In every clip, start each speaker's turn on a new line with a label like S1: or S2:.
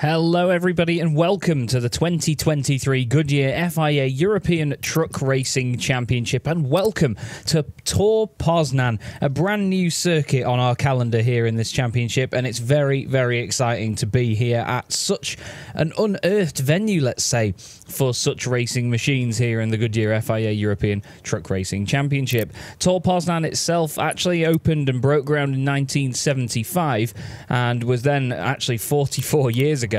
S1: Hello everybody and welcome to the 2023 Goodyear FIA European Truck Racing Championship, and welcome to Tor Poznań, a brand new circuit on our calendar here in this championship, and it's very, very exciting to be here at such an unearthed venue, let's say, for such racing machines here in the Goodyear FIA European Truck Racing Championship. Tor Poznań itself actually opened and broke ground in 1975 and was then actually 44 years ago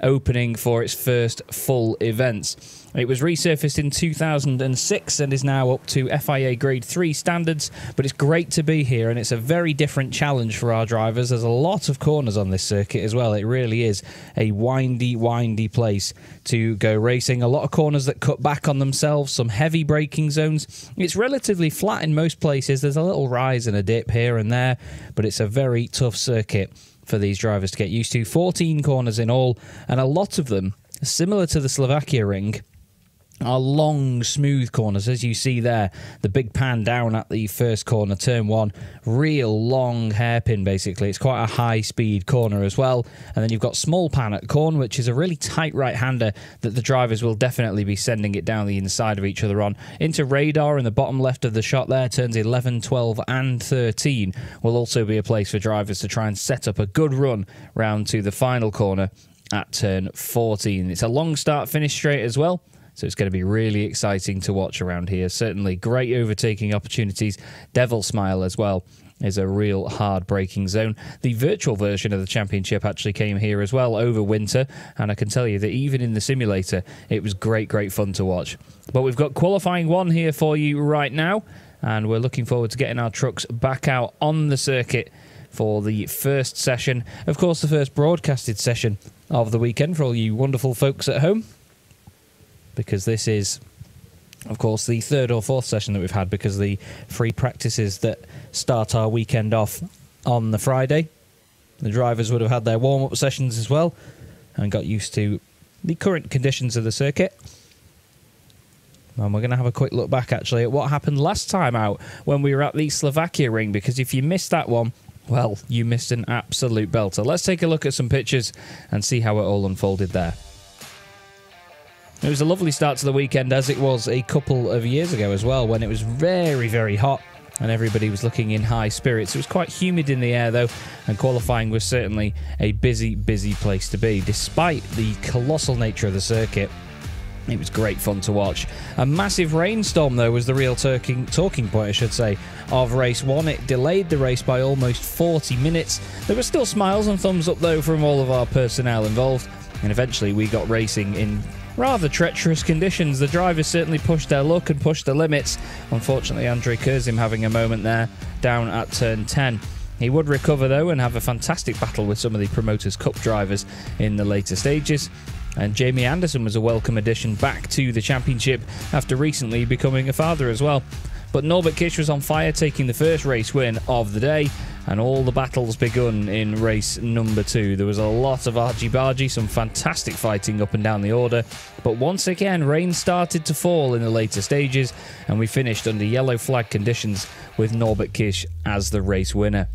S1: opening for its first full events. It was resurfaced in 2006 and is now up to FIA Grade 3 standards, but it's great to be here and it's a very different challenge for our drivers. There's a lot of corners on this circuit as well. It really is a windy place to go racing. A lot of corners that cut back on themselves, some heavy braking zones. It's relatively flat in most places. There's a little rise and a dip here and there, but it's a very tough circuit for these drivers to get used to. 14 corners in all, and a lot of them, similar to the Slovakia ring, are long, smooth corners. As you see there, the big pan down at the first corner, turn one, real long hairpin basically. It's quite a high-speed corner as well. And then you've got small pan at corn, which is a really tight right-hander that the drivers will definitely be sending it down the inside of each other on. Into radar in the bottom left of the shot there, turns 11, 12 and 13 will also be a place for drivers to try and set up a good run round to the final corner at turn 14. It's a long start-finish straight as well, so it's going to be really exciting to watch around here. Certainly great overtaking opportunities. Devil Smile as well is a real hard braking zone. The virtual version of the championship actually came here as well over winter, and I can tell you that even in the simulator, it was great fun to watch. But we've got qualifying one here for you right now, and we're looking forward to getting our trucks back out on the circuit for the first session. Of course, the first broadcasted session of the weekend for all you wonderful folks at home, because this is, of course, the third or fourth session that we've had, because the free practices that start our weekend off on the Friday, the drivers would have had their warm-up sessions as well and got used to the current conditions of the circuit. And we're going to have a quick look back, actually, at what happened last time out when we were at the Slovakia ring, because if you missed that one, well, you missed an absolute belter. Let's take a look at some pictures and see how it all unfolded there. It was a lovely start to the weekend, as it was a couple of years ago as well, when it was very hot and everybody was looking in high spirits. It was quite humid in the air, though, and qualifying was certainly a busy place to be. Despite the colossal nature of the circuit, it was great fun to watch. A massive rainstorm, though, was the real talking point, I should say, of race one. It delayed the race by almost 40 minutes. There were still smiles and thumbs up, though, from all of our personnel involved, and eventually we got racing in rather treacherous conditions. The drivers certainly pushed their luck and pushed the limits. Unfortunately, Andrei Kurzim having a moment there down at turn 10. He would recover, though, and have a fantastic battle with some of the Promoters' Cup drivers in the later stages. And Jamie Anderson was a welcome addition back to the championship after recently becoming a father as well. But Norbert Kish was on fire, taking the first race win of the day, and all the battles begun in race number 2. There was a lot of argy-bargy, some fantastic fighting up and down the order, but once again rain started to fall in the later stages, and we finished under yellow flag conditions with Norbert Kish as the race winner.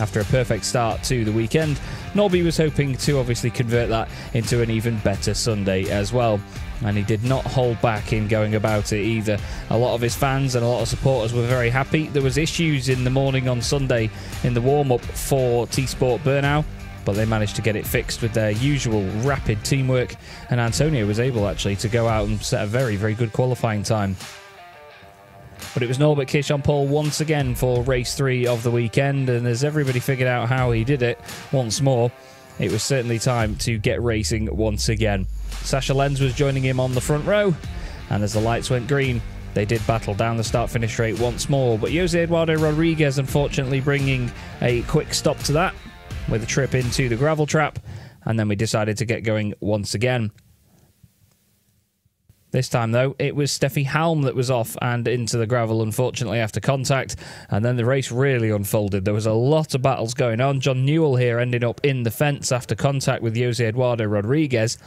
S1: After a perfect start to the weekend, Norby was hoping to obviously convert that into an even better Sunday as well, and he did not hold back in going about it either. A lot of his fans and a lot of supporters were very happy. There was issues in the morning on Sunday in the warm-up for T-Sport Bernau, but they managed to get it fixed with their usual rapid teamwork, and Antonio was able actually to go out and set a very good qualifying time. But it was Norbert Kish on pole once again for race 3 of the weekend, and as everybody figured out how he did it once more, it was certainly time to get racing once again. Sasha Lenz was joining him on the front row, and as the lights went green, they did battle down the start-finish straight once more, but Jose Eduardo Rodriguez unfortunately bringing a quick stop to that with a trip into the gravel trap, and then we decided to get going once again. This time, though, it was Steffi Halm that was off and into the gravel, unfortunately, after contact, and then the race really unfolded. There was a lot of battles going on. John Newell here ended up in the fence after contact with Jose Eduardo Rodriguez.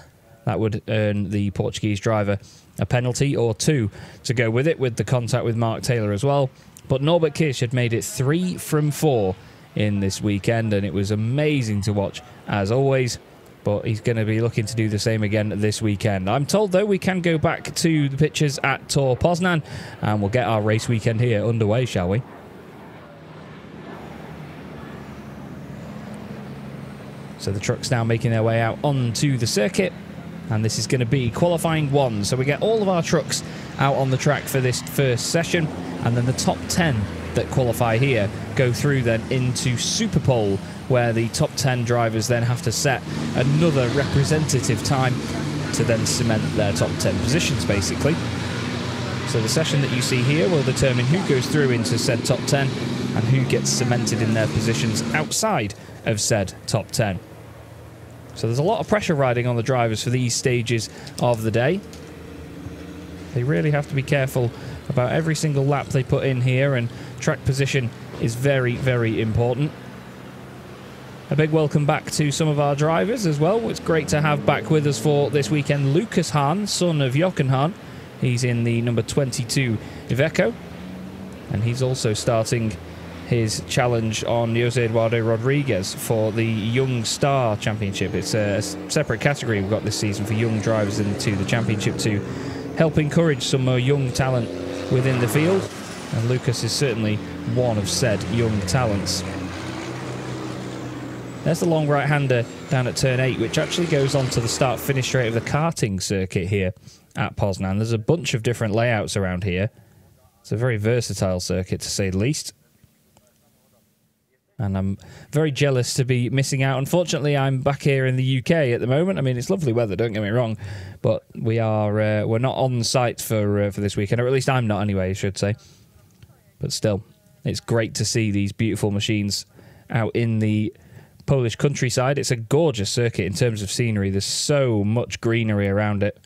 S1: That would earn the Portuguese driver a penalty or 2 to go with it, with the contact with Mark Taylor as well. But Norbert Kish had made it 3 from 4 in this weekend, and it was amazing to watch, as always. but he's going to be looking to do the same again this weekend. I'm told, though, we can go back to the pitches at Tor Poznań, and we'll get our race weekend here underway, shall we? So the truck's now making their way out onto the circuit, and this is going to be qualifying 1. So we get all of our trucks out on the track for this first session, and then the top 10 that qualify here go through then into Super Pole, where the top 10 drivers then have to set another representative time to then cement their top 10 positions, basically. So the session that you see here will determine who goes through into said top 10 and who gets cemented in their positions outside of said top 10. So there's a lot of pressure riding on the drivers for these stages of the day. They really have to be careful about every single lap they put in here, and track position is very, very important. A big welcome back to some of our drivers as well. It's great to have back with us for this weekend Lucas Hahn, son of Jochen Hahn. He's in the number 22 Iveco, and he's also starting his challenge on Jose Eduardo Rodriguez for the Young Star Championship. It's a separate category we've got this season for young drivers into the championship to help encourage some more young talent within the field, and Lucas is certainly one of said young talents. There's the long right-hander down at turn 8, which actually goes on to the start-finish straight of the karting circuit here at Poznań. There's a bunch of different layouts around here. It's a very versatile circuit, to say the least. And I'm very jealous to be missing out. Unfortunately, I'm back here in the UK at the moment. I mean, it's lovely weather, don't get me wrong, but we're not on site for this weekend, or at least I'm not anyway, I should say. But still, it's great to see these beautiful machines out in the Polish countryside. It's a gorgeous circuit in terms of scenery. There's so much greenery around it.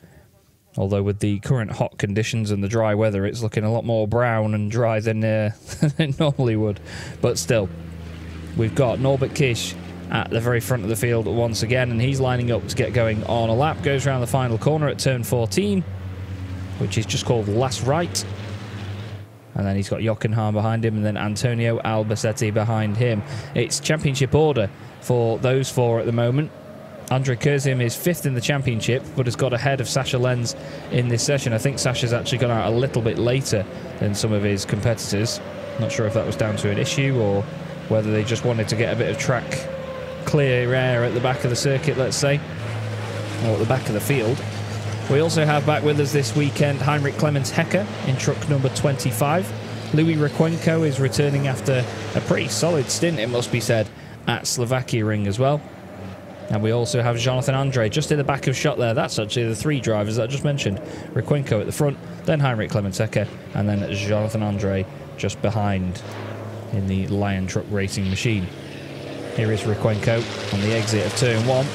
S1: Although with the current hot conditions and the dry weather, it's looking a lot more brown and dry than it normally would. But still, we've got Norbert Kish at the very front of the field once again, and he's lining up to get going on a lap. Goes around the final corner at turn 14, which is just called last right. And then he's got Jochen Hahn behind him, and then Antonio Albacete behind him. It's championship order for those four at the moment. Andrej Kurzim is 5th in the championship, but has got ahead of Sasha Lenz in this session. I think Sasha's actually gone out a little bit later than some of his competitors. Not sure if that was down to an issue or whether they just wanted to get a bit of track clear air at the back of the circuit, let's say, or at the back of the field. We also have back with us this weekend Heinrich Clemens Hecker in truck number 25. Louis Requenco is returning after a pretty solid stint, it must be said, at Slovakia Ring as well. And we also have Jonathan Andre just in the back of shot there. That's actually the 3 drivers that I just mentioned. Requenco at the front, then Heinrich Clemens Hecker, and then Jonathan Andre just behind in the Lion Truck Racing machine. Here is Requenco on the exit of turn 1.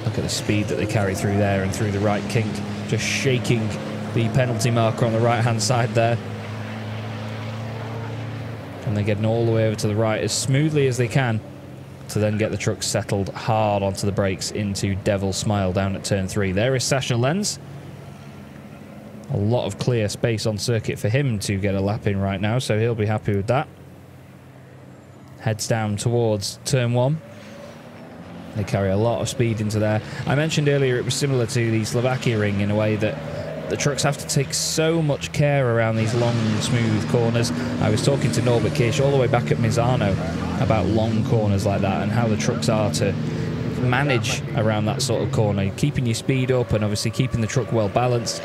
S1: Look at the speed that they carry through there and through the right kink, just shaking the penalty marker on the right-hand side there. And they're getting all the way over to the right as smoothly as they can to then get the truck settled hard onto the brakes into Devil Smile down at turn 3. There is Sasha Lenz. A lot of clear space on circuit for him to get a lap in right now, so he'll be happy with that. Heads down towards turn 1. They carry a lot of speed into there. I mentioned earlier it was similar to the Slovakia Ring in a way that the trucks have to take so much care around these long, smooth corners. I was talking to Norbert Kish all the way back at Misano about long corners like that and how the trucks are to manage around that sort of corner, keeping your speed up and obviously keeping the truck well balanced.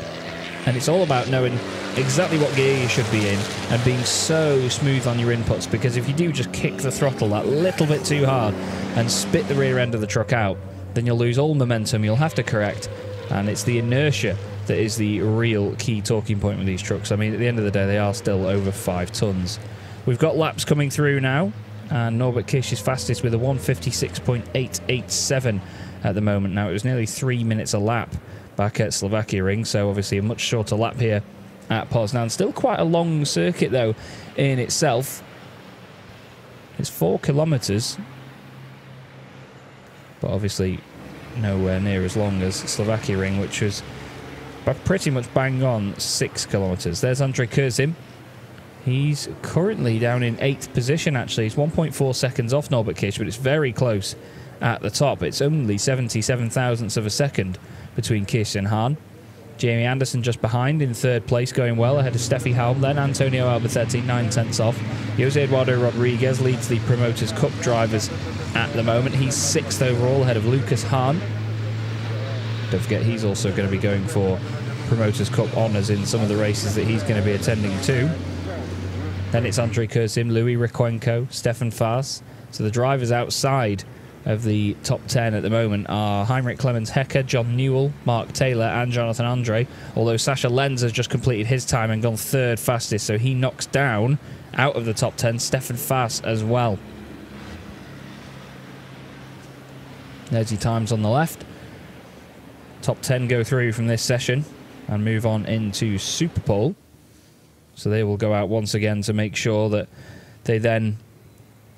S1: And it's all about knowing exactly what gear you should be in and being so smooth on your inputs, because if you do just kick the throttle that little bit too hard and spit the rear end of the truck out, then you'll lose all momentum, you'll have to correct, and it's the inertia that is the real key talking point with these trucks. I mean, at the end of the day, they are still over 5 tons. We've got laps coming through now, and Norbert Kish is fastest with a 156.887 at the moment. Now, it was nearly 3 minutes a lap back at Slovakia Ring, so obviously a much shorter lap here at Poznań. Still quite a long circuit, though, in itself. It's 4 kilometres, but obviously nowhere near as long as Slovakia Ring, which was pretty much bang on 6 kilometres. There's Andrej Kurzim He's currently down in 8th position, actually. He's 1.4 seconds off Norbert Kish, but it's very close at the top. It's only 77 thousandths of a second between Kish and Hahn. Jamie Anderson just behind in 3rd place, going well ahead of Steffi Halm. Then Antonio Albertetti, 9 tenths off. Jose Eduardo Rodriguez leads the Promoters Cup drivers at the moment. He's 6th overall ahead of Lucas Hahn. Don't forget, he's also going to be going for Promoters Cup honours in some of the races that he's going to be attending to. Then it's Andrei Kurzim, Louis Requenco, Stefan Faas. So the drivers outside of the top 10 at the moment are Heinrich Clemens Hecker, John Newell, Mark Taylor and Jonathan Andre, although Sasha Lenz has just completed his time and gone 3rd fastest, so he knocks down, out of the top 10, Stefan Faas as well. There's your times on the left. Top 10 go through from this session and move on into Superpole. So they will go out once again to make sure that they then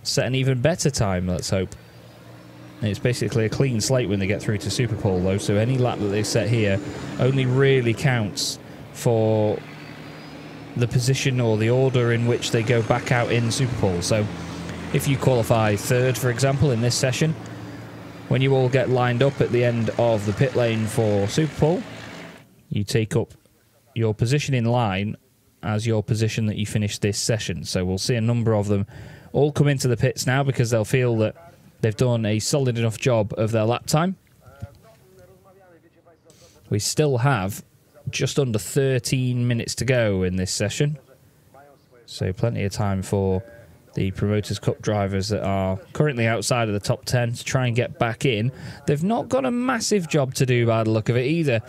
S1: set an even better time, let's hope. And it's basically a clean slate when they get through to Superpole, though, so any lap that they set here only really counts for the position or the order in which they go back out in Superpole. So if you qualify 3rd, for example, in this session, when you all get lined up at the end of the pit lane for Superpole, you take up your position in line as your position that you finish this session. So we'll see a number of them all come into the pits now because they'll feel that they've done a solid enough job of their lap time. We still have just under 13 minutes to go in this session. So plenty of time for the Promoters Cup drivers that are currently outside of the top 10 to try and get back in. They've not got a massive job to do by the look of it either.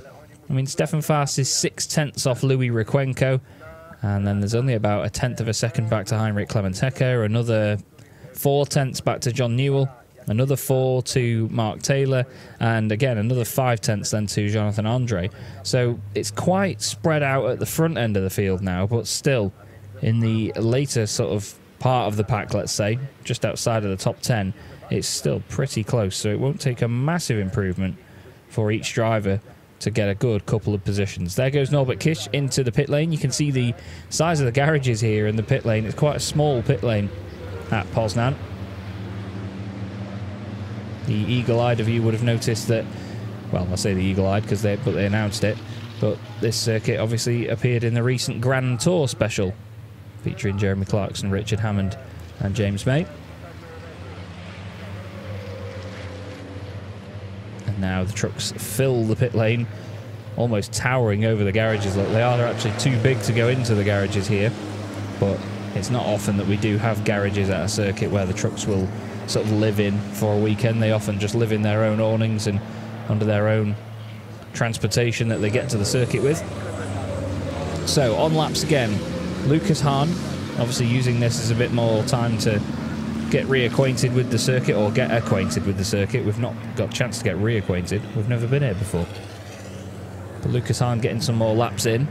S1: I mean, Stefan Faas is 6 tenths off Louis Requenco. And then there's only about 1/10 of a second back to Heinrich Clemens Hecker, another 4 tenths back to John Newell, another 4 to Mark Taylor, and again another 5 tenths then to Jonathan Andre. So it's quite spread out at the front end of the field now, but still in the later sort of part of the pack, let's say, just outside of the top 10, it's still pretty close. So it won't take a massive improvement for each driver to get a good couple of positions. There goes Norbert Kish into the pit lane. You can see the size of the garages here in the pit lane. It's quite a small pit lane at Poznań. The eagle-eyed of you would have noticed that, well, I say the eagle-eyed because they announced it, but this circuit obviously appeared in the recent Grand Tour special featuring Jeremy Clarkson, Richard Hammond and James May. Now the trucks fill the pit lane, almost towering over the garages. Look, they are actually too big to go into the garages here, but it's not often that we do have garages at a circuit where the trucks will sort of live in for a weekend. They often just live in their own awnings and under their own transportation that they get to the circuit with. So on laps again, Lucas Hahn, obviously using this as a bit more time to get reacquainted with the circuit, or get acquainted with the circuit. We've not got a chance to get reacquainted. We've never been here before. But Lucas Hahn getting some more laps in.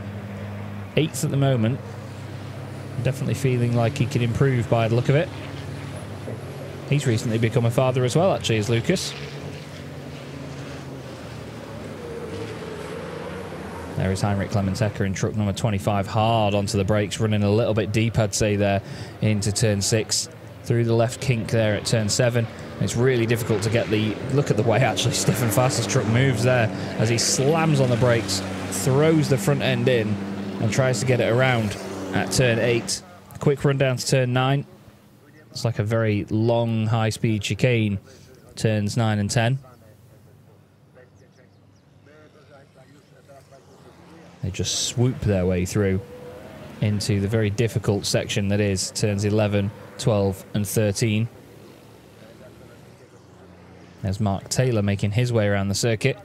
S1: 8th at the moment. Definitely feeling like he can improve by the look of it. He's recently become a father as well, actually, as Lucas. There is Heinrich Clemens Hecker in truck number 25, hard onto the brakes, running a little bit deep, I'd say, there into turn 6. Through the left kink there at turn 7. It's really difficult to get the... Look at the way actually Stefan Faas's truck moves there as he slams on the brakes, throws the front end in and tries to get it around at turn 8. Quick run down to turn 9. It's like a very long high-speed chicane, turns 9 and 10. They just swoop their way through into the very difficult section that is turns 11, 12 and 13. There's Mark Taylor making his way around the circuit.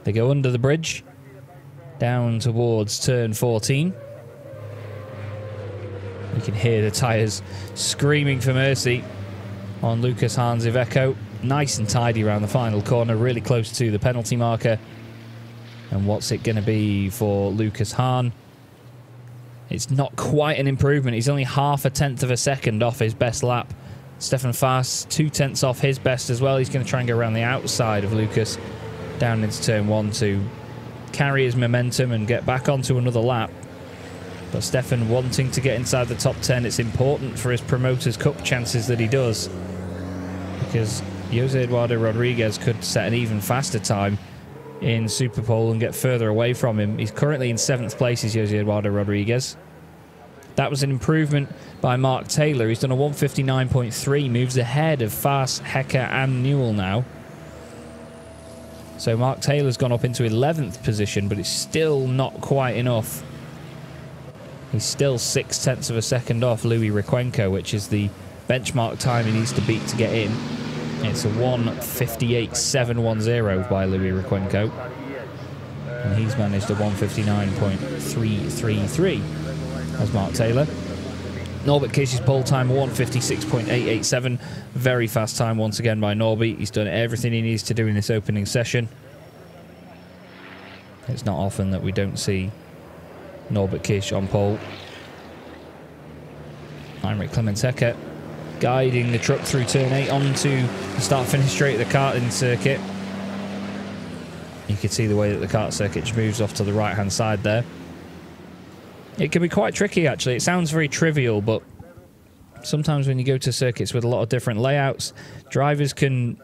S1: They go under the bridge, down towards turn 14. You can hear the tyres screaming for mercy on Lucas Hahn's Iveco. Nice and tidy around the final corner, really close to the penalty marker. And what's it going to be for Lucas Hahn? It's not quite an improvement. He's only 0.5 of a second off his best lap. Stefan Faas, 2 tenths off his best as well. He's going to try and go around the outside of Lucas down into turn 1 to carry his momentum and get back onto another lap. But Stefan wanting to get inside the top 10. It's important for his Promoters Cup chances that he does, because Jose Eduardo Rodriguez could set an even faster time in Superpole and get further away from him. He's currently in 7th place, is Jose Eduardo Rodriguez. That was an improvement by Mark Taylor. He's done a 159.3, moves ahead of Faas, Hecker and Newell now. So Mark Taylor's gone up into 11th position, but it's still not quite enough. He's still 0.6 of a second off Louis Requenco, which is the benchmark time he needs to beat to get in. It's a 1:58.710 by Louis Requenco. And he's managed a 1:59.333 as Mark Taylor. Norbert Kish's pole time, 1:56.887. Very fast time once again by Norby. He's done everything he needs to do in this opening session. It's not often that we don't see Norbert Kish on pole. Heinrich Clemens Hecker guiding the truck through turn 8 onto the start-finish straight at the karting circuit. You can see the way that the kart circuit just moves off to the right-hand side there. It can be quite tricky, actually. It sounds very trivial, but sometimes when you go to circuits with a lot of different layouts, drivers can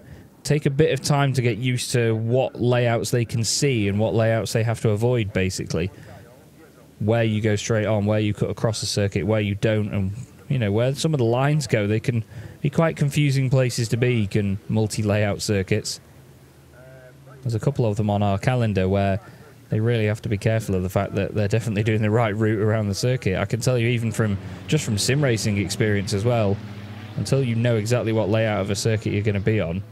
S1: take a bit of time to get used to what layouts they can see and what layouts they have to avoid, basically. Where you go straight on, where you cut across the circuit, where you don't, and you know, where some of the lines go. They can be quite confusing places to be, multi-layout circuits. There's a couple of them on our calendar where they really have to be careful of the fact that they're definitely doing the right route around the circuit. I can tell you, even from sim racing experience as well, until you know exactly what layout of a circuit you're going to be on,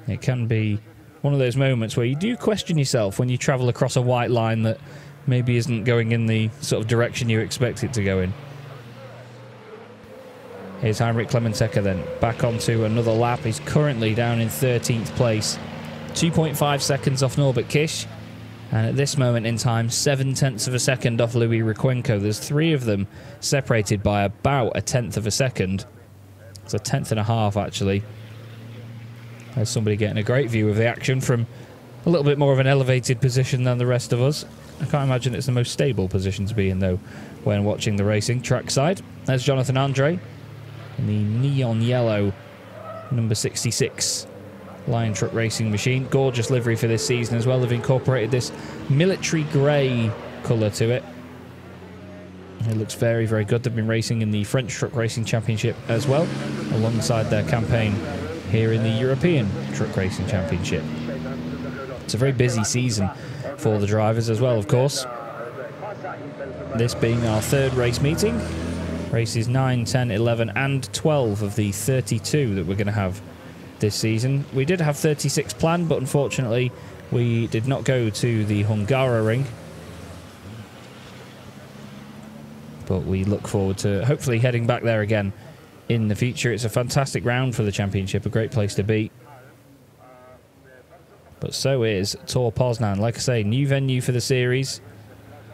S1: it can be one of those moments where you do question yourself when you travel across a white line that maybe isn't going in the sort of direction you expect it to go in. Here's Heinrich Clemens Hecker then, back onto another lap. He's currently down in 13th place, 2.5 seconds off Norbert Kish. And at this moment in time, 0.7 of a second off Louis Requenco. There's 3 of them separated by about 1/10 of a second. It's 1/10.5 actually. There's somebody getting a great view of the action from a little bit more of an elevated position than the rest of us. I can't imagine it's the most stable position to be in, though, when watching the racing trackside. There's Jonathan Andre in the neon yellow number 66 Lion Truck Racing machine. Gorgeous livery for this season as well. They've incorporated this military grey colour to it. It looks very, very good. They've been racing in the French Truck Racing Championship as well, alongside their campaign here in the European Truck Racing Championship. It's a very busy season for the drivers as well, of course. This being our 3rd race meeting. Races 9, 10, 11 and 12 of the 32 that we're going to have this season. We did have 36 planned, but unfortunately we did not go to the Hungaroring. But we look forward to hopefully heading back there again in the future. It's a fantastic round for the championship, a great place to be. But so is Tor Poznań. Like I say, new venue for the series.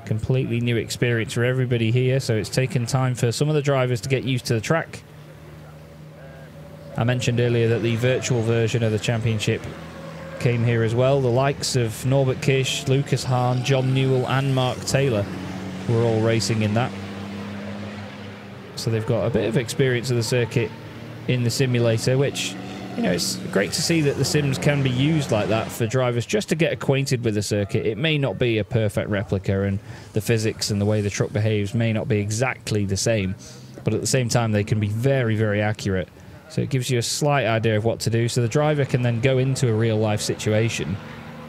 S1: Completely new experience for everybody here, so it's taken time for some of the drivers to get used to the track. I mentioned earlier that the virtual version of the championship came here as well. The likes of Norbert Kish, Lucas Hahn, John Newell and Mark Taylor were all racing in that. So they've got a bit of experience of the circuit in the simulator, which, you know, it's great to see that the sims can be used like that for drivers just to get acquainted with the circuit. It may not be a perfect replica, and the physics and the way the truck behaves may not be exactly the same, but at the same time they can be very, very accurate. So it gives you a slight idea of what to do, so the driver can then go into a real-life situation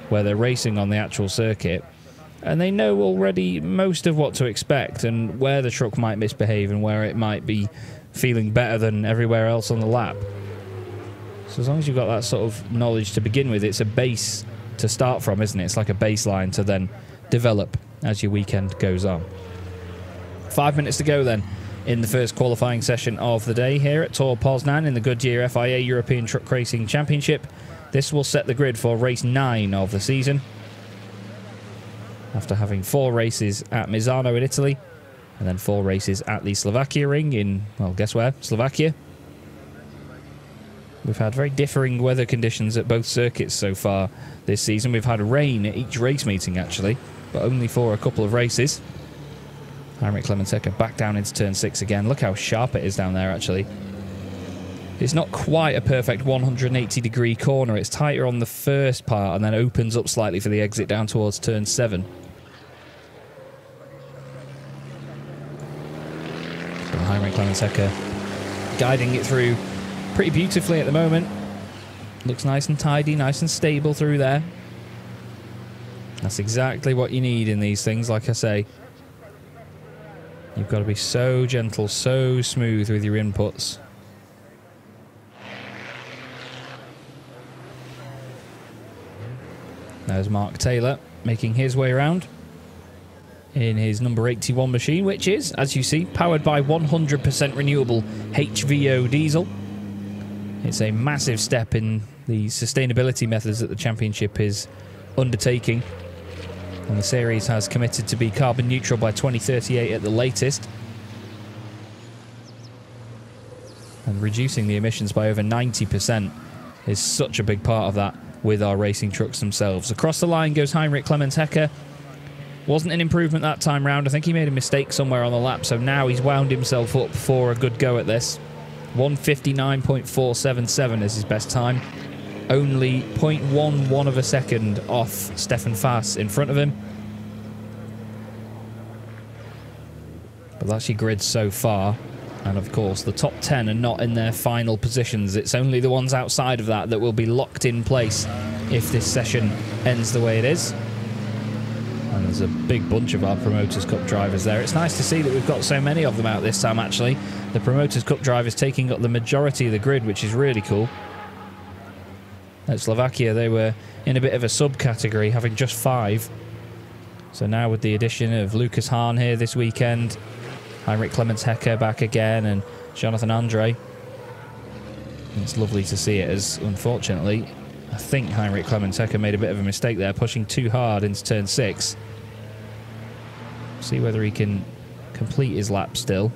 S1: where they're racing on the actual circuit, and they know already most of what to expect and where the truck might misbehave and where it might be feeling better than everywhere else on the lap. So as long as you've got that sort of knowledge to begin with, it's a base to start from, isn't it? It's like a baseline to then develop as your weekend goes on. 5 minutes to go then in the first qualifying session of the day here at Tor Poznań in the Goodyear FIA European Truck Racing Championship. This will set the grid for race 9 of the season, after having 4 races at Misano in Italy, and then 4 races at the Slovakia Ring in, well, guess where? Slovakia. We've had very differing weather conditions at both circuits so far this season. We've had rain at each race meeting, actually, but only for a couple of races. Heinrich Clemens-Hecker back down into turn 6 again. Look how sharp it is down there, actually. It's not quite a perfect 180-degree corner. It's tighter on the first part and then opens up slightly for the exit down towards turn 7. So Heinrich Clemens-Hecker guiding it through pretty beautifully at the moment. Looks nice and tidy, nice and stable through there. That's exactly what you need in these things, like I say. You've got to be so gentle, so smooth with your inputs. There's Mark Taylor making his way around in his number 81 machine, which is, as you see, powered by 100% renewable HVO diesel. It's a massive step in the sustainability methods that the championship is undertaking. And the series has committed to be carbon neutral by 2038 at the latest. And reducing the emissions by over 90% is such a big part of that with our racing trucks themselves. Across the line goes Heinrich Clemens-Hecker. Wasn't an improvement that time round. I think he made a mistake somewhere on the lap, so now he's wound himself up for a good go at this. 1:59.477 is his best time. Only 0.11 of a second off Stefan Fass in front of him. But that's your grid so far. And of course, the top 10 are not in their final positions. It's only the ones outside of that that will be locked in place if this session ends the way it is. And there's a big bunch of our Promoters Cup drivers there. It's nice to see that we've got so many of them out this time, actually. The Promoters Cup drivers taking up the majority of the grid, which is really cool. At Slovakia, they were in a bit of a subcategory, having just 5. So now with the addition of Lucas Hahn here this weekend, Heinrich Clemens-Hecker back again, and Jonathan Andre. It's lovely to see it, as unfortunately, I think Heinrich Clemens-Hecker made a bit of a mistake there, pushing too hard into turn 6. See whether he can complete his lap still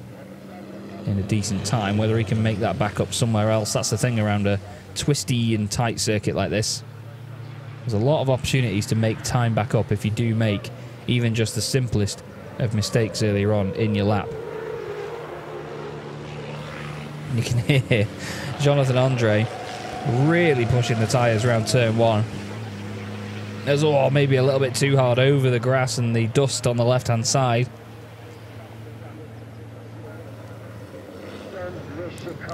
S1: in a decent time, whether he can make that back up somewhere else. That's the thing around a twisty and tight circuit like this. There's a lot of opportunities to make time back up if you do make even just the simplest of mistakes earlier on in your lap. You can hear Jonathan Andre really pushing the tyres around turn 1. There's maybe a little bit too hard over the grass and the dust on the left-hand side.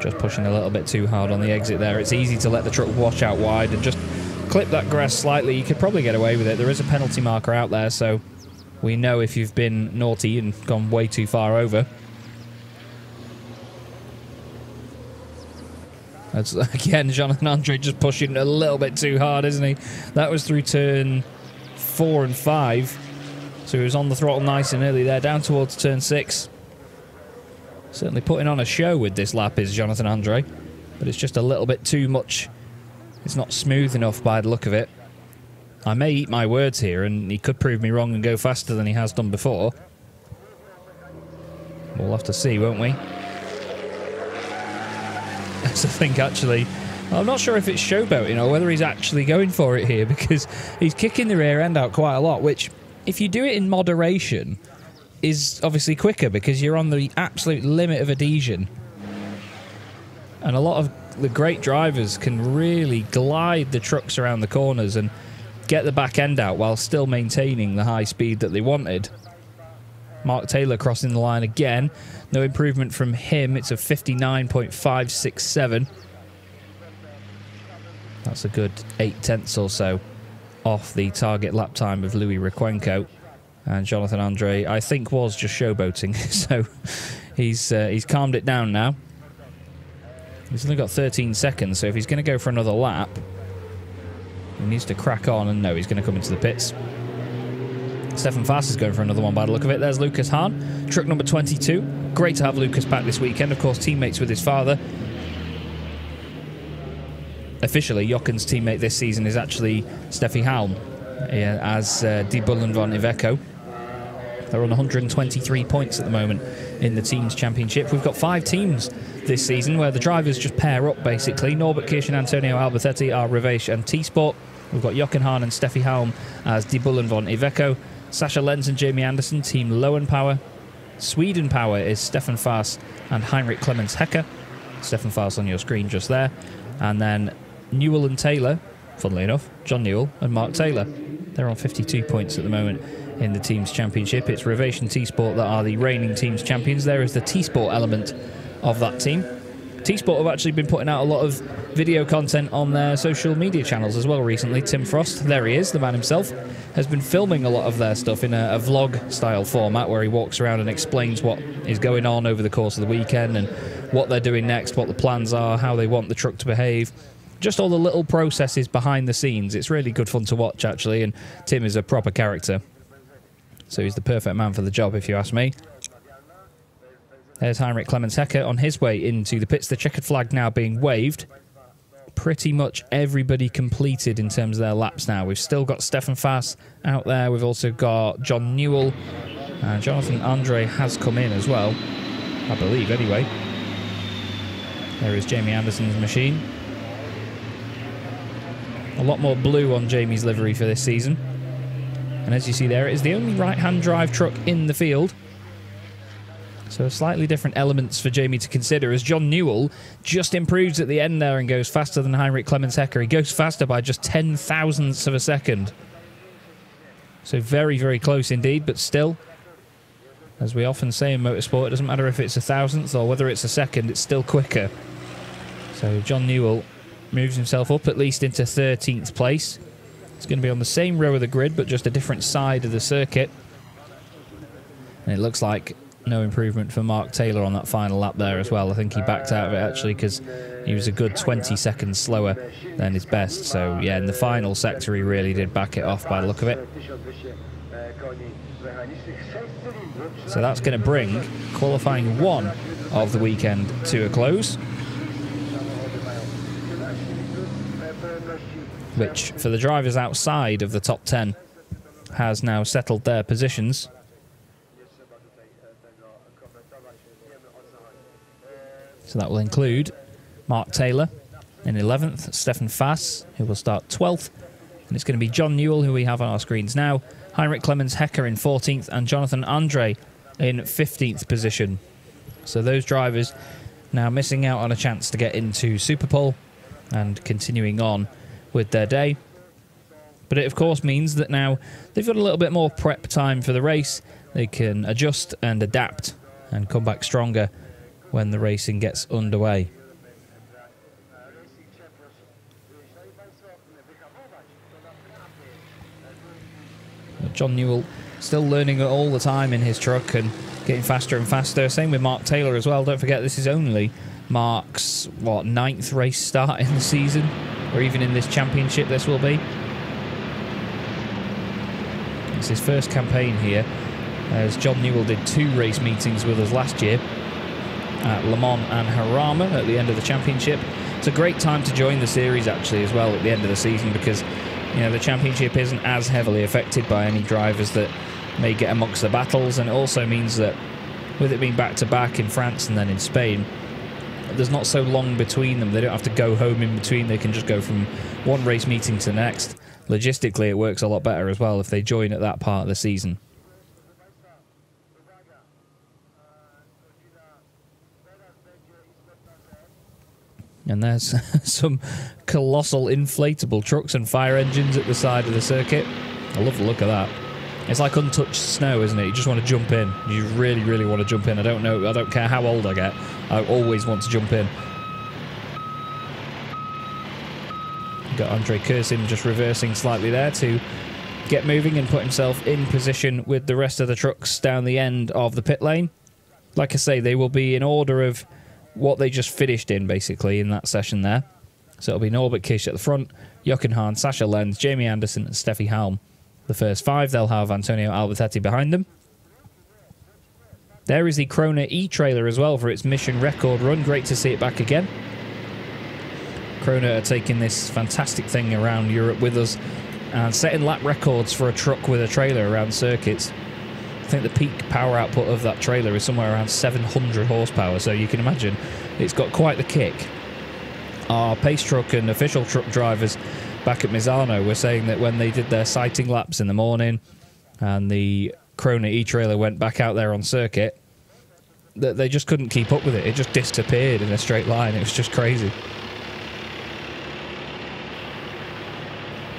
S1: Just pushing a little bit too hard on the exit there. It's easy to let the truck wash out wide and just clip that grass slightly. You could probably get away with it. There is a penalty marker out there, so we know if you've been naughty and gone way too far over. That's, again, Jonathan Andre just pushing a little bit too hard, isn't he? That was through turn 4 and 5. So he was on the throttle nice and early there, down towards turn 6. Certainly putting on a show with this lap is Jonathan Andre, but it's just a little bit too much. It's not smooth enough by the look of it. I may eat my words here, and he could prove me wrong and go faster than he has done before. We'll have to see, won't we? That's the thing, actually. I'm not sure if it's showboating or whether he's actually going for it here, because he's kicking the rear end out quite a lot, which, if you do it in moderation, is obviously quicker because you're on the absolute limit of adhesion. And a lot of the great drivers can really glide the trucks around the corners and get the back end out while still maintaining the high speed that they wanted. Mark Taylor crossing the line again. No improvement from him. It's a 59.567. That's a good 8/10 or so off the target lap time of Louis Requenco. And Jonathan Andre, I think, was just showboating. So he's calmed it down now. He's only got 13 seconds, so if he's going to go for another lap, he needs to crack on, and no, he's going to come into the pits. Stefan Fass is going for another one by the look of it. There's Lucas Hahn, truck number 22. Great to have Lucas back this weekend. Of course, teammates with his father. Officially, Jochen's teammate this season is actually Steffi Halm, as Die Bullen von Iveco. They're on 123 points at the moment in the teams championship. We've got 5 teams this season where the drivers just pair up, basically. Norbert Kirsch and Antonio Albertetti are Reveish and T-Sport. We've got Jochen Hahn and Steffi Halm as Die Bullen von Iveco. Sasha Lenz and Jamie Anderson, Team Lowenpower. Sweden power is Stefan Faas and Heinrich Clemens Hecker. Stefan Faas on your screen just there. And then Newell and Taylor, funnily enough, John Newell and Mark Taylor. They're on 52 points at the moment in the team's championship. It's Rovation T-Sport that are the reigning team's champions. There is the T-Sport element of that team. T-Sport have actually been putting out a lot of video content on their social media channels as well recently. Tim Frost, there he is, the man himself, has been filming a lot of their stuff in a vlog-style format where he walks around and explains what is going on over the course of the weekend and what they're doing next, what the plans are, how they want the truck to behave. Just all the little processes behind the scenes. It's really good fun to watch, actually, and Tim is a proper character. So he's the perfect man for the job, if you ask me. There's Heinrich Clemens Hecker on his way into the pits. The checkered flag now being waved. Pretty much everybody completed in terms of their laps now. We've still got Stefan Faas out there. We've also got John Newell. Jonathan Andre has come in as well, I believe, anyway. There is Jamie Anderson's machine. A lot more blue on Jamie's livery for this season. And as you see there, it is the only right-hand drive truck in the field. So slightly different elements for Jamie to consider as John Newell just improves at the end there and goes faster than Heinrich Clemens Hecker. He goes faster by just 10 thousandths of a second. So very, very close indeed, but still, as we often say in motorsport, it doesn't matter if it's a thousandth or whether it's a second, it's still quicker. So John Newell moves himself up at least into 13th place. It's going to be on the same row of the grid, but just a different side of the circuit. And it looks like no improvement for Mark Taylor on that final lap there as well. I think he backed out of it actually because he was a good 20 seconds slower than his best. So yeah, in the final sector he really did back it off by the look of it. So that's going to bring qualifying one of the weekend to a close, which for the drivers outside of the top 10 has now settled their positions. So that will include Mark Taylor in 11th, Stefan Faas, who will start 12th, and it's going to be John Newell, who we have on our screens now, Heinrich Clemens Hecker in 14th, and Jonathan Andre in 15th position. So those drivers now missing out on a chance to get into Superpole and continuing on with their day. But it of course means that now they've got a little bit more prep time for the race. They can adjust and adapt and come back stronger when the racing gets underway. John Newell still learning all the time in his truck and getting faster and faster. Same with Mark Taylor as well. Don't forget, this is only Mark's, what, 9th race start in the season, or even in this championship this will be. It's his first campaign here, as John Newell did 2 race meetings with us last year at Le Mans and Harama at the end of the championship. It's a great time to join the series actually as well at the end of the season, because you know the championship isn't as heavily affected by any drivers that may get amongst the battles, and it also means that with it being back-to-back in France and then in Spain, there's not so long between them. They don't have to go home in between. They can just go from one race meeting to the next. Logistically, it works a lot better as well if they join at that part of the season. And there's some colossal inflatable trucks and fire engines at the side of the circuit. I love the look of that. It's like untouched snow, isn't it? You just want to jump in. You really, really want to jump in. I don't care how old I get. I always want to jump in. Got Andre Kursin just reversing slightly there to get moving and put himself in position with the rest of the trucks down the end of the pit lane. Like I say, they will be in order of what they just finished in, basically, in that session there. So it'll be Norbert Kish at the front, Jochen Hahn, Sascha Lenz, Jamie Anderson and Steffi Halm. The first 5, they'll have Antonio Albertetti behind them. There is the Krona E-trailer as well for its mission record run. Great to see it back again. Krona are taking this fantastic thing around Europe with us and setting lap records for a truck with a trailer around circuits. I think the peak power output of that trailer is somewhere around 700 horsepower, so you can imagine it's got quite the kick. Our pace truck and official truck drivers back at Misano were saying that when they did their sighting laps in the morning and the Krona E-trailer went back out there on circuit, that they just couldn't keep up with it. It just disappeared in a straight line. It was just crazy.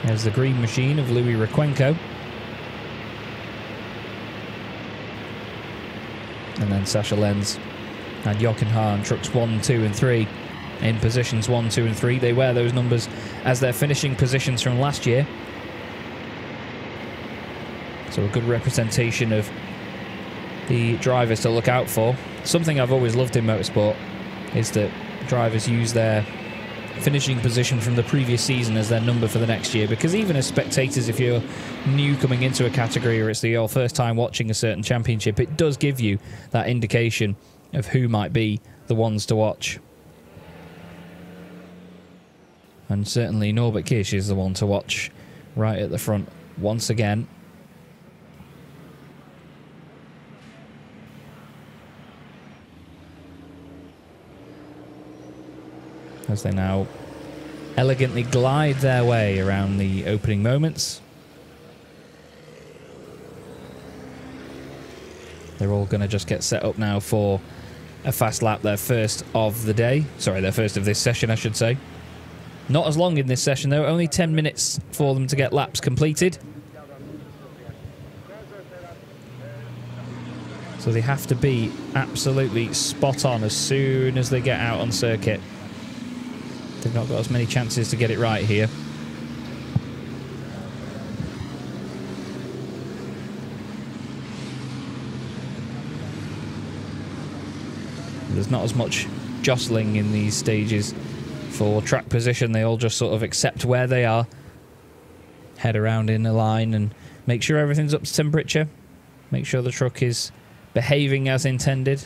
S1: There's the green machine of Louis Requenco. And then Sasha Lenz and Jochen Hahn, trucks 1, 2 and 3 in positions 1, 2 and 3. They wear those numbers as their finishing positions from last year. So a good representation of the drivers to look out for. Something I've always loved in motorsport is that drivers use their finishing position from the previous season as their number for the next year, because even as spectators, if you're new coming into a category or it's your first time watching a certain championship, it does give you that indication of who might be the ones to watch. And certainly Norbert Kish is the one to watch right at the front once again. As they now elegantly glide their way around the opening moments. They're all going to just get set up now for a fast lap, their first of the day. Sorry, their first of this session, I should say. Not as long in this session, though. Only 10 minutes for them to get laps completed. So they have to be absolutely spot on as soon as they get out on circuit. They've not got as many chances to get it right here. There's not as much jostling in these stages for track position. They all just sort of accept where they are, head around in a line and make sure everything's up to temperature, make sure the truck is behaving as intended.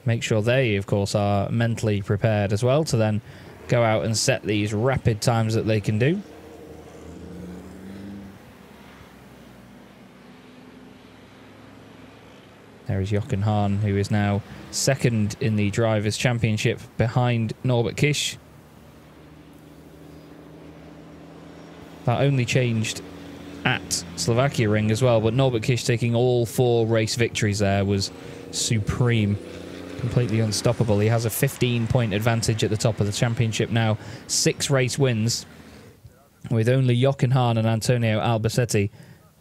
S1: Make sure they, of course, are mentally prepared as well to then go out and set these rapid times that they can do. There is Jochen Hahn, who is now second in the Drivers' Championship behind Norbert Kish. That only changed at Slovakia Ring as well, but Norbert Kish taking all 4 race victories there was supreme. Completely unstoppable. He has a 15-point advantage at the top of the championship now. 6 race wins, with only Jochen Hahn and Antonio Albacete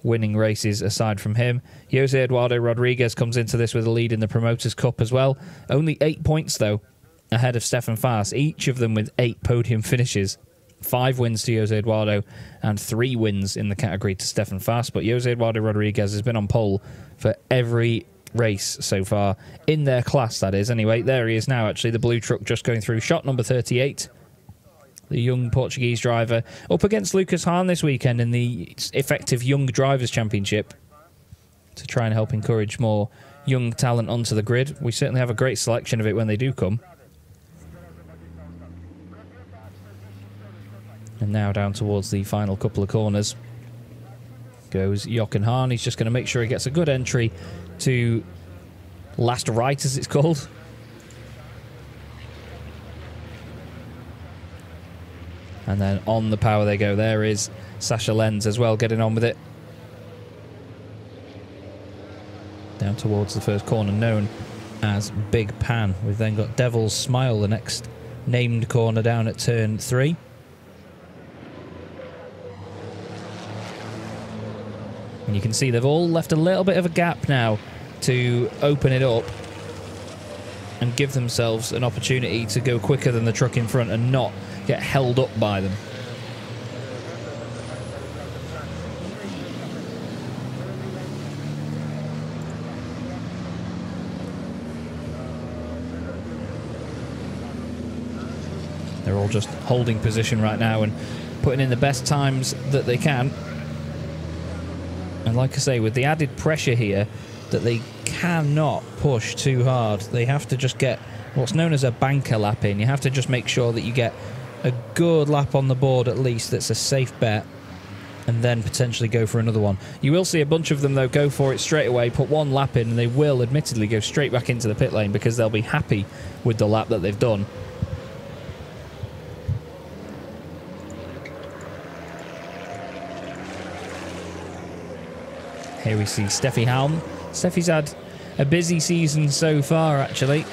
S1: winning races aside from him. Jose Eduardo Rodriguez comes into this with a lead in the Promoters' Cup as well. Only 8 points, though, ahead of Stefan Faas, each of them with 8 podium finishes. 5 wins to Jose Eduardo and 3 wins in the category to Stefan Faas. But Jose Eduardo Rodriguez has been on pole for every race so far in their class, that is. Anyway, there he is now, actually, the blue truck just going through shot number 38. The young Portuguese driver up against Lucas Hahn this weekend in the effective Young Drivers' Championship to try and help encourage more young talent onto the grid. We certainly have a great selection of it when they do come. And now down towards the final couple of corners goes Jochen Hahn. He's just going to make sure he gets a good entry to last right, as it's called. And then on the power they go. There is Sasha Lenz as well, getting on with it. Down towards the first corner, known as Big Pan. We've then got Devil's Smile, the next named corner down at turn 3. And you can see they've all left a little bit of a gap now to open it up and give themselves an opportunity to go quicker than the truck in front and not get held up by them. They're all just holding position right now and putting in the best times that they can. And like I say, with the added pressure here that they cannot push too hard, they have to just get what's known as a banker lap in. You have to just make sure that you get a good lap on the board at least that's a safe bet, and then potentially go for another one. You will see a bunch of them, though, go for it straight away, put one lap in, and they will admittedly go straight back into the pit lane because they'll be happy with the lap that they've done. Here we see Steffi Halm. Steffi's had a busy season so far, actually.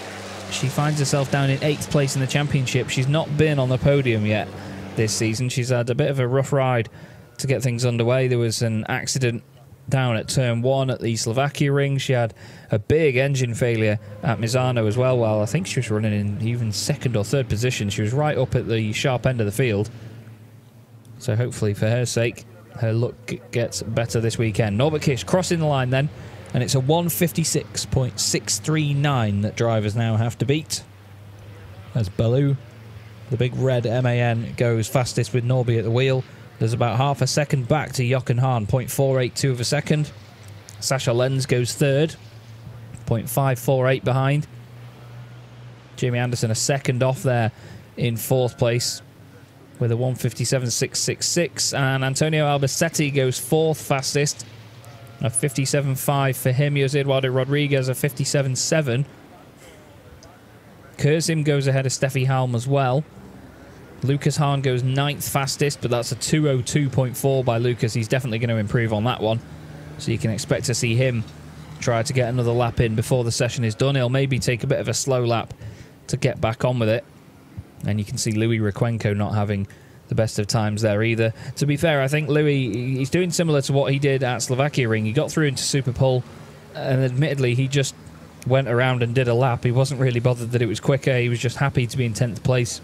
S1: She finds herself down in 8th place in the championship. She's not been on the podium yet this season. She's had a bit of a rough ride to get things underway. There was an accident down at turn 1 at the Slovakia ring. She had a big engine failure at Misano as well, while I think she was running in even 2nd or 3rd position. She was right up at the sharp end of the field. So hopefully for her sake, her luck gets better this weekend. Norbert Kish crossing the line then, and it's a 1:56.639 that drivers now have to beat. As Baloo, the big red MAN, goes fastest with Norby at the wheel. There's about half a second back to Jochen Hahn, 0.482 of a second. Sasha Lenz goes 3rd, 0.548 behind. Jamie Anderson a second off there in 4th place with a 1:57.666. And Antonio Albacete goes 4th fastest, a 57.5 for him. Jose Eduardo Rodriguez a 57.7. Kurzim goes ahead of Steffi Halm as well. Lucas Hahn goes 9th fastest, but that's a 2:02.4 by Lucas. He's definitely going to improve on that one. So you can expect to see him try to get another lap in before the session is done. He'll maybe take a bit of a slow lap to get back on with it. And you can see Louis Requenco not having the best of times there either. To be fair, I think Louis, he's doing similar to what he did at Slovakia ring. He got through into Super Pole, and admittedly, he just went around and did a lap. He wasn't really bothered that it was quicker. He was just happy to be in 10th place.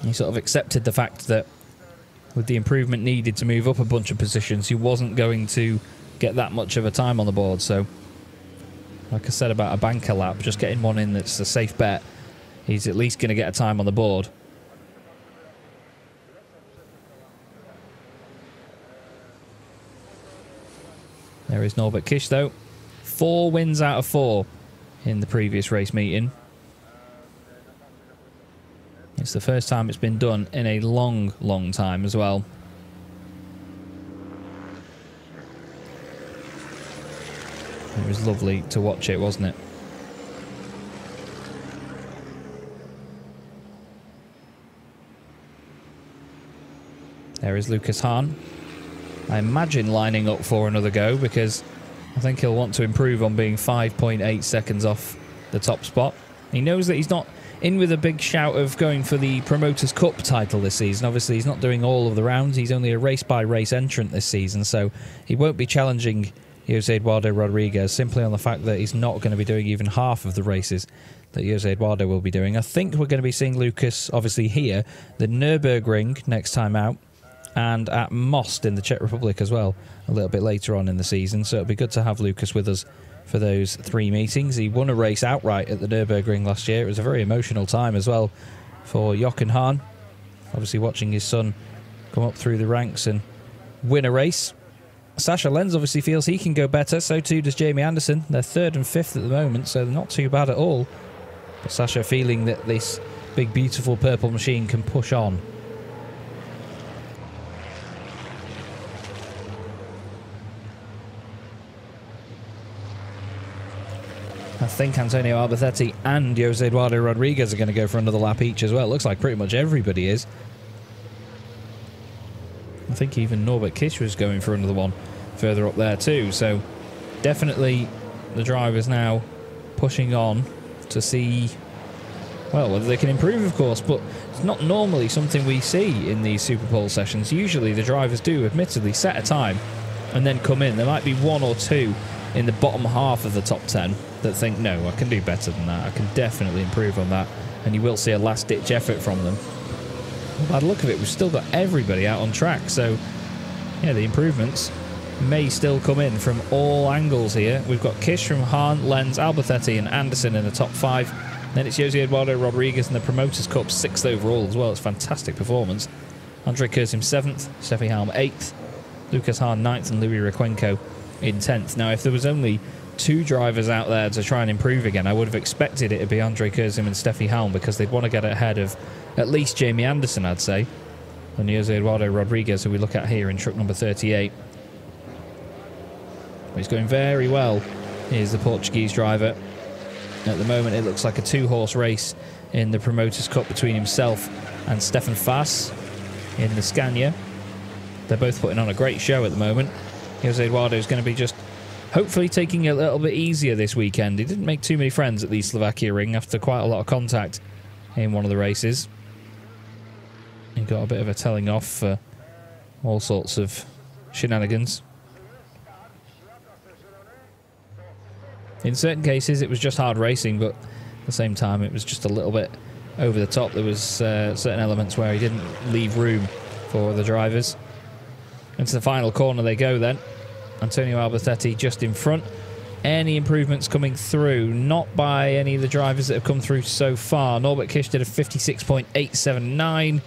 S1: He sort of accepted the fact that with the improvement needed to move up a bunch of positions, he wasn't going to get that much of a time on the board. So, like I said about a banker lap, just getting one in that's a safe bet, he's at least going to get a time on the board. There is Norbert Kish, though. 4 wins out of 4 in the previous race meeting. It's the first time it's been done in a long, long time as well. It was lovely to watch it, wasn't it? There is Lucas Hahn. I imagine lining up for another go, because I think he'll want to improve on being 5.8 seconds off the top spot. He knows that he's not in with a big shout of going for the Promoters' Cup title this season. Obviously, he's not doing all of the rounds. He's only a race-by-race entrant this season, so he won't be challenging Jose Eduardo Rodriguez simply on the fact that he's not going to be doing even half of the races that Jose Eduardo will be doing. I think we're going to be seeing Lucas, obviously, here, the Nürburgring next time out, and at Most in the Czech Republic as well, a little bit later on in the season. So it'll be good to have Lucas with us for those 3 meetings. He won a race outright at the Nürburgring last year. It was a very emotional time as well for Jochen Hahn. Obviously watching his son come up through the ranks and win a race. Sasha Lenz obviously feels he can go better. So too does Jamie Anderson. They're 3rd and 5th at the moment, so they're not too bad at all. But Sasha feeling that this big, beautiful purple machine can push on. I think Antonio Albacete and Jose Eduardo Rodriguez are going to go for another lap each as well. It looks like pretty much everybody is. I think even Norbert Kish was going for another one further up there too. So definitely the drivers now pushing on to see, well, whether they can improve, of course, but it's not normally something we see in these Super Pole sessions. Usually the drivers do, admittedly, set a time and then come in. There might be 1 or 2 in the bottom half of the top 10 that think, no, I can do better than that. I can definitely improve on that. And you will see a last-ditch effort from them. Well, by the look of it, we've still got everybody out on track. So, yeah, the improvements may still come in from all angles here. We've got Kish from Hahn, Lenz, Albacete and Anderson in the top 5. Then it's Jose Eduardo Rodriguez in the Promoters' Cup, 6th overall as well. It's a fantastic performance. Andre Kurzim 7th, Steffi Halm 8th, Lucas Hahn 9th and Louis Requenco in 10th. Now, if there was only 2 drivers out there to try and improve again, I would have expected it to be Andre Kurzim and Steffi Halm, because they'd want to get ahead of at least Jamie Anderson, I'd say, and Jose Eduardo Rodriguez, who we look at here in truck number 38. He's going very well. Here's the Portuguese driver. At the moment, it looks like a 2-horse race in the Promoters' Cup between himself and Stefan Fass in the Scania. They're both putting on a great show at the moment. Jose Eduardo is going to be just hopefully taking it a little bit easier this weekend. He didn't make too many friends at the Slovakia ring after quite a lot of contact in one of the races. He got a bit of a telling off for all sorts of shenanigans. In certain cases, it was just hard racing, but at the same time, it was just a little bit over the top. There was certain elements where he didn't leave room for the drivers. Into the final corner they go then. Antonio Albersetti just in front. Any improvements coming through? Not by any of the drivers that have come through so far. Norbert Kish did a 56.879.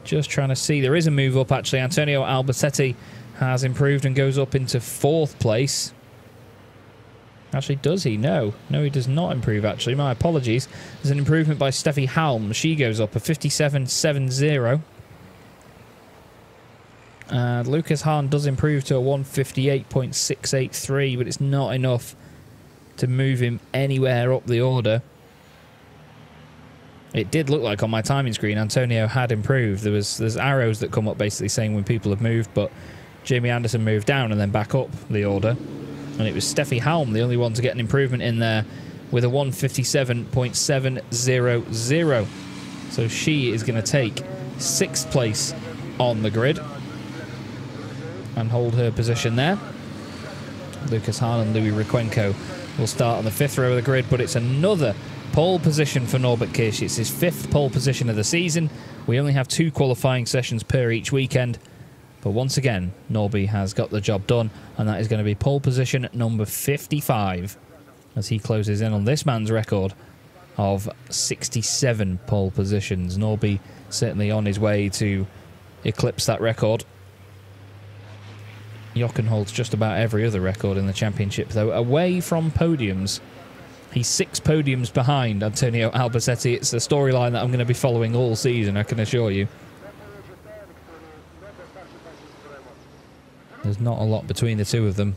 S1: Just trying to see. There is a move up, actually. Antonio Albersetti has improved and goes up into 4th place. Actually, does he? No. No, he does not improve, actually. My apologies. There's an improvement by Steffi Halm. She goes up a 57.70. And Lucas Hahn does improve to a 158.683, but it's not enough to move him anywhere up the order. It did look like on my timing screen Antonio had improved. There's arrows that come up basically saying when people have moved, but Jamie Anderson moved down and then back up the order. And it was Steffi Halm, the only one to get an improvement in there, with a 157.700. So she is going to take 6th place on the grid and hold her position there. Lucas Hahn and Louis Requenco will start on the 5th row of the grid, but it's another pole position for Norbert Kish. It's his 5th pole position of the season. We only have 2 qualifying sessions per each weekend. But once again, Norby has got the job done, and that is going to be pole position number 55 as he closes in on this man's record of 67 pole positions. Norby certainly on his way to eclipse that record. Jochen holds just about every other record in the championship, though, away from podiums. He's 6 podiums behind Antonio Albersetti. It's a storyline that I'm going to be following all season, I can assure you. There's not a lot between the two of them.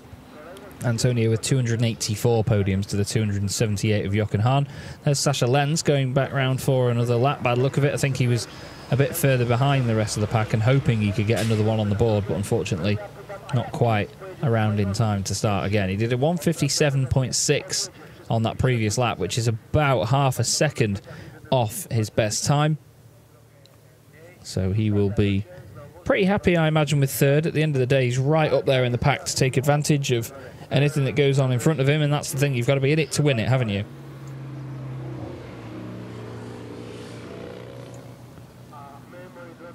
S1: Antonio with 284 podiums to the 278 of Jochen Hahn. There's Sascha Lenz going back round for another lap. Bad look of it. I think he was a bit further behind the rest of the pack and hoping he could get another one on the board, but unfortunately not quite around in time to start again. He did a 157.6 on that previous lap, which is about half a second off his best time. So he will be pretty happy, I imagine, with 3rd. At the end of the day, he's right up there in the pack to take advantage of anything that goes on in front of him, and that's the thing. You've got to be in it to win it, haven't you?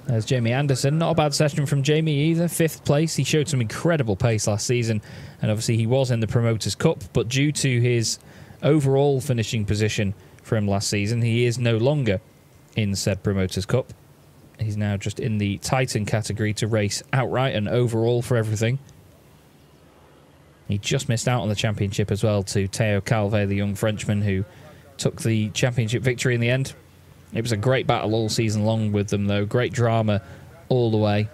S1: There's Jamie Anderson. Not a bad session from Jamie either. 5th place. He showed some incredible pace last season, and obviously he was in the Promoters' Cup, but due to his overall finishing position from last season, he is no longer in said Promoters' Cup. He's now just in the Titan category to race outright and overall for everything. He just missed out on the championship as well to Theo Calvé, the young Frenchman who took the championship victory in the end. It was a great battle all season long with them, though. Great drama all the way.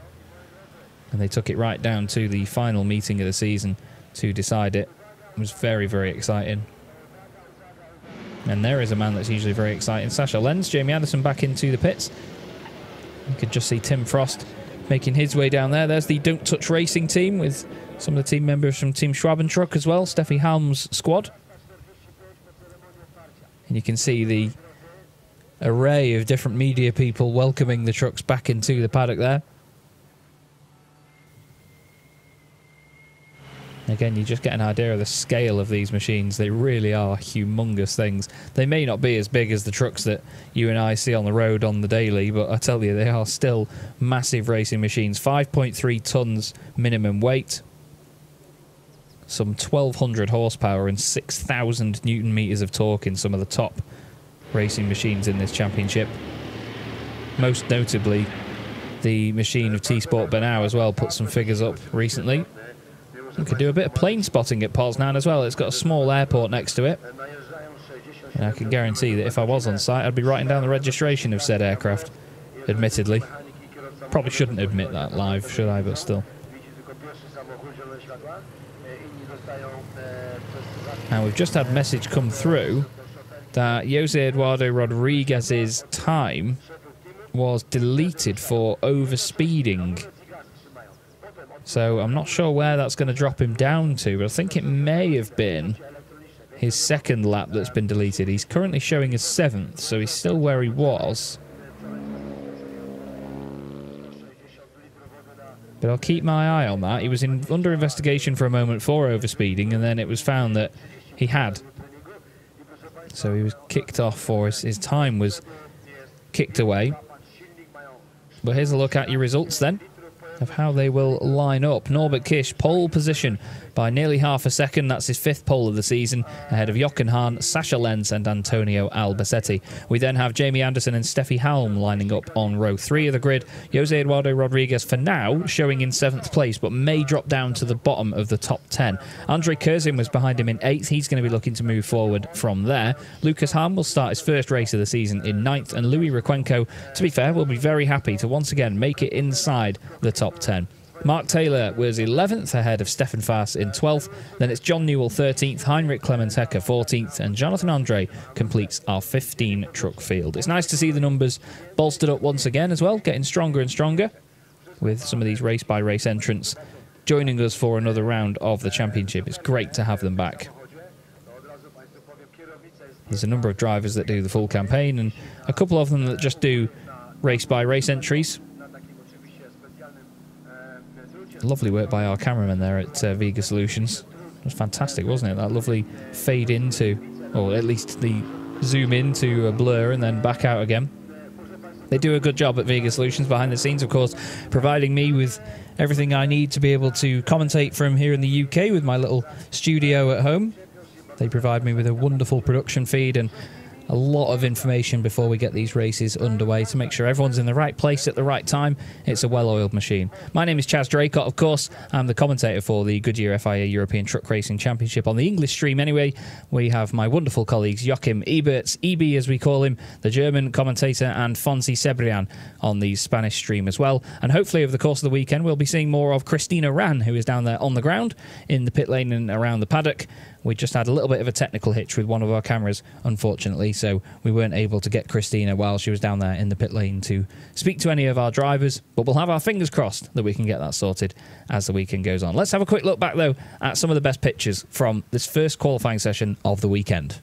S1: And they took it right down to the final meeting of the season to decide it. It was very, very exciting. And there is a man that's usually very exciting. Sascha Lenz, Jamie Anderson back into the pits. You could just see Tim Frost making his way down there. There's the Don't Touch Racing team with some of the team members from Team Schwabentruck as well, Steffi Halm's squad. And you can see the array of different media people welcoming the trucks back into the paddock there. Again, you just get an idea of the scale of these machines. They really are humongous things. They may not be as big as the trucks that you and I see on the road on the daily, but I tell you, they are still massive racing machines. 5.3 tons minimum weight, some 1,200 horsepower and 6,000 newton meters of torque in some of the top racing machines in this championship. Most notably, the machine of T-Sport Benau as well put some figures up recently. You could do a bit of plane spotting at Poznań as well. It's got a small airport next to it. And I can guarantee that if I was on site, I'd be writing down the registration of said aircraft, admittedly. Probably shouldn't admit that live, should I? But still. And we've just had a message come through that Jose Eduardo Rodriguez's time was deleted for overspeeding. So I'm not sure where that's going to drop him down to, but I think it may have been his second lap that's been deleted. He's currently showing as 7th, so he's still where he was. But I'll keep my eye on that. He was under investigation for a moment for overspeeding, and then it was found that he had. So he was kicked off, or his time was kicked away. But here's a look at your results then, of how they will line up. Norbert Kish, pole position by nearly half a second. That's his 5th pole of the season, ahead of Jochen Hahn, Sasha Lenz and Antonio Albacete. We then have Jamie Anderson and Steffi Halm lining up on row 3 of the grid. Jose Eduardo Rodriguez, for now, showing in 7th place, but may drop down to the bottom of the top 10. Andre Kurzin was behind him in 8th. He's going to be looking to move forward from there. Lucas Hahn will start his first race of the season in 9th, and Louis Requenco, to be fair, will be very happy to once again make it inside the top 10. Mark Taylor was 11th, ahead of Stefan Faas in 12th. Then it's John Newell 13th, Heinrich Clemens Hecker 14th, and Jonathan Andre completes our 15 truck field. It's nice to see the numbers bolstered up once again as well, getting stronger and stronger with some of these race-by-race entrants joining us for another round of the championship. It's great to have them back. There's a number of drivers that do the full campaign and a couple of them that just do race-by-race entries. Lovely work by our cameraman there at Vega Solutions. It was fantastic, wasn't it? That lovely fade into, or at least the zoom into a blur and then back out again. They do a good job at Vega Solutions behind the scenes, of course, providing me with everything I need to be able to commentate from here in the UK with my little studio at home. They provide me with a wonderful production feed and a lot of information before we get these races underway to make sure everyone's in the right place at the right time. It's a well-oiled machine. My name is Chaz Draycott, of course. I'm the commentator for the Goodyear FIA European Truck Racing Championship on the English stream anyway. We have my wonderful colleagues Joachim Eberts, EB as we call him, the German commentator, and Fonsi Cebrian on the Spanish stream as well. And hopefully over the course of the weekend we'll be seeing more of Christina Ran, who is down there on the ground in the pit lane and around the paddock. We just had a little bit of a technical hitch with one of our cameras, unfortunately, so we weren't able to get Christina while she was down there in the pit lane to speak to any of our drivers, but we'll have our fingers crossed that we can get that sorted as the weekend goes on. Let's have a quick look back, though, at some of the best pictures from this first qualifying session of the weekend.